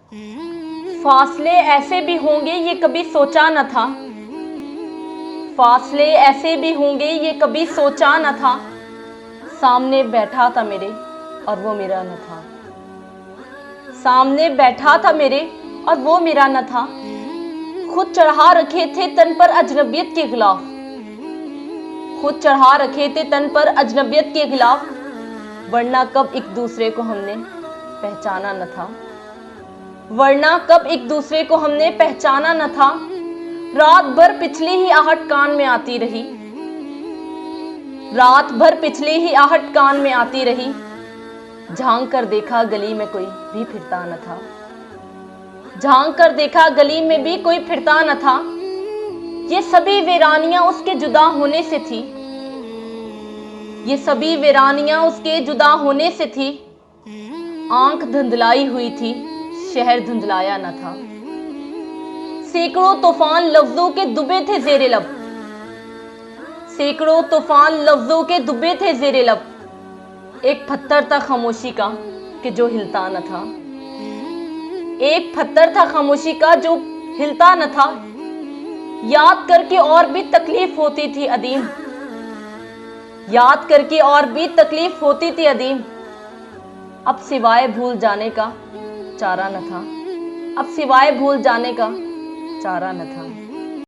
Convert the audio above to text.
फासले ऐसे भी होंगे ये कभी सोचा न था। फासले ऐसे भी होंगे ये कभी सोचा न था। सामने बैठा था मेरे और वो मेरा न था। सामने बैठा था मेरे और वो मेरा न था। खुद चढ़ा रखे थे तन पर अजनबियत के खिलाफ। खुद चढ़ा रखे थे तन पर अजनबियत के खिलाफ। वरना कब एक दूसरे को हमने पहचाना न था। वरना कब एक दूसरे को हमने पहचाना न था। रात भर पिछली ही आहट कान में आती रही। रात भर पिछली ही आहट कान में आती रही। झांक कर देखा गली में कोई भी फिरता न था। झांक कर देखा गली में भी कोई फिरता न था। ये सभी वीरानियां उसके जुदा होने से थी। ये सभी वीरानियां उसके जुदा होने से थी। आंख धुंधलाई हुई थी, शहर धुंधलाया न था। सैकड़ों तूफान लफ्जों के दुबे थे ज़ेरे लब। सैकड़ों तूफान लफ्जों के दुबे थे ज़ेरे लब। एक पत्थर था खामोशी का कि जो हिलता न था। एक पत्थर था खामोशी का जो हिलता न था। याद करके और भी तकलीफ होती थी अदीम। याद करके और भी तकलीफ होती थी अदीम। अब सिवाय भूल जाने का चारा न था। अब सिवाय भूल जाने का चारा न था।